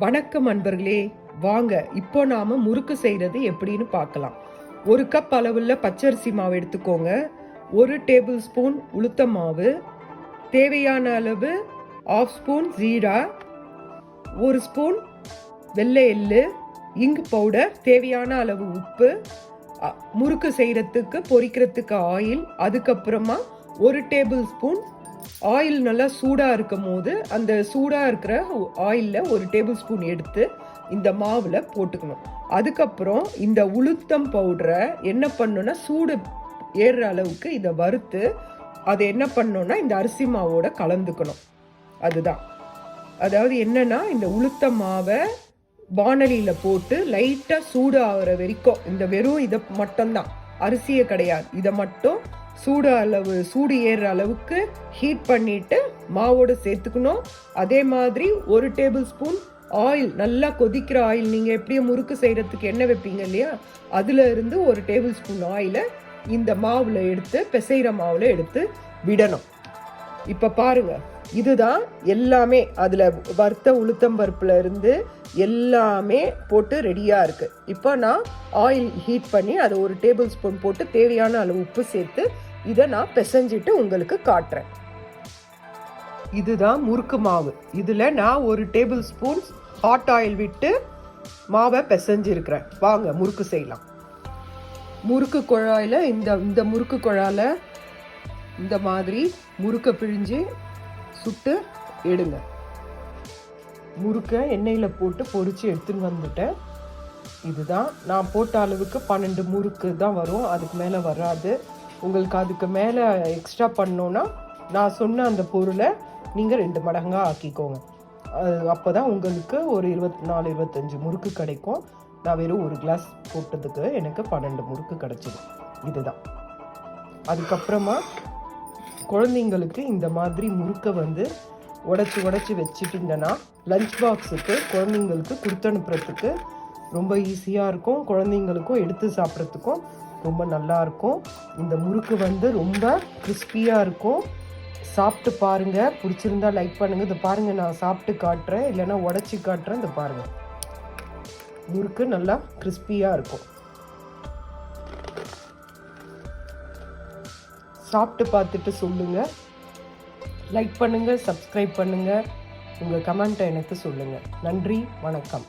வணக்கம் அன்பர்களே, வாங்க இப்போ நாம முறுக்கு செய்யறது எப்படின்னு பார்க்கலாம். 1 கப் அளவுள்ள பச்சரிசி மாவு எடுத்துக்கோங்க. 1 டேபிள் ஸ்பூன் உளுத்த மாவு, தேவையான அளவு 1/2 ஸ்பூன் ஜீரா, 1 ஸ்பூன் வெள்ளை எள்ளு, இங்கு பவுடர், தேவையான அளவு உப்பு, முறுக்கு செய்யறதுக்கு பொரிக்கிறதுக்கு ஆயில், அதுக்கப்புறமா 1 டேபிள் ஸ்பூன் ஆயில் நல்லா சூடாக இருக்கும் போது அந்த சூடாக இருக்கிற ஆயிலில் 1 டேபிள் ஸ்பூன் எடுத்து இந்த மாவில் போட்டுக்கணும். அதுக்கப்புறம் இந்த உளுத்தம் பவுடரை என்ன பண்ணணும்னா சூடு ஏறுற அளவுக்கு இதை வறுத்து அதை என்ன பண்ணணும்னா இந்த அரிசி மாவோட கலந்துக்கணும். அதுதான், அதாவது என்னன்னா இந்த உளுத்த மாவை வானலியில் போட்டு லைட்டாக சூடு ஆகிற வரைக்கும், இந்த வெறும் இதை மட்டும்தான், அரிசியே கிடையாது, இதை மட்டும் சூடு ஏறுற அளவுக்கு ஹீட் பண்ணிட்டு மாவோடு சேர்த்துக்கணும். அதே மாதிரி 1 டேபிள் ஸ்பூன் ஆயில், நல்லா கொதிக்கிற ஆயில், நீங்கள் எப்படியும் முறுக்கு செய்கிறதுக்கு எண்ணெய் வைப்பீங்க இல்லையா, அதில் இருந்து 1 டேபிள் ஸ்பூன் ஆயிலை இந்த மாவில் எடுத்து, பிசைகிற மாவில் எடுத்து விடணும். இப்போ பாருங்க, இதுதான் எல்லாமே, அதில் வறுத்த உளுத்தம்பருப்புல இருந்து எல்லாமே போட்டு ரெடியாக இருக்குது. இப்போ நான் ஆயில் ஹீட் பண்ணி அதை 1 டேபிள் ஸ்பூன் போட்டு தேவையான அளவு உப்பு சேர்த்து இதை நான் பிசைஞ்சிட்டு உங்களுக்கு காட்டுறேன். இதுதான் முறுக்கு மாவு. இதில் நான் 1 டேபிள் ஸ்பூன் ஹாட் ஆயில் விட்டு மாவை பிசைஞ்சிருக்கிறேன். வாங்க முறுக்கு செய்யலாம். முறுக்கு குழாயில் இந்த முறுக்கு குழாயில் இந்த மாதிரி முறுக்கை பிழிஞ்சு சுட்டு எடுங்க. முறுக்கை எண்ணெயில் போட்டு பொரிச்சு எடுத்துன்னு வந்துட்டேன். இதுதான் நான் போட்ட அளவுக்கு 12 முறுக்கு தான் வரும், அதுக்கு மேலே வராது. உங்களுக்கு அதுக்கு மேலே எக்ஸ்ட்ரா பண்ணோன்னா நான் சொன்ன அந்த பொருளை நீங்கள் 2 மடங்காக ஆக்கிக்கோங்க. அப்போ தான் உங்களுக்கு ஒரு 24-25 முறுக்கு கிடைக்கும். நான் வெறும் 1 கிளாஸ் போட்டதுக்கு எனக்கு 12 முறுக்கு கிடைச்சிது. இதுதான். அதுக்கப்புறமா குழந்தைங்களுக்கு இந்த மாதிரி முறுக்கை உடச்சி வச்சுட்டிங்கன்னா லஞ்ச் பாக்ஸுக்கு குழந்தைங்களுக்கு கொடுத்து அனுப்புறதுக்கு ரொம்ப ஈஸியாக இருக்கும். குழந்தைங்களுக்கும் எடுத்து சாப்பிட்றதுக்கும் ரொம்ப நல்லாயிருக்கும். இந்த முறுக்கு ரொம்ப கிறிஸ்பியாக இருக்கும். சாப்பிட்டு பாருங்கள், பிடிச்சிருந்தா லைக் பண்ணுங்கள். இதை பாருங்கள், நான் சாப்பிட்டு காட்டுறேன், இல்லைன்னா உடச்சி காட்டுறேன். இதை பாருங்கள், முறுக்கு நல்லா கிறிஸ்பியாக இருக்கும். சாப்பிட்டு பார்த்துட்டு சொல்லுங்கள். லைக் பண்ணுங்கள், சப்ஸ்கிரைப் பண்ணுங்கள், உங்கள் கமெண்ட்டை எனக்கு சொல்லுங்கள். நன்றி, வணக்கம்.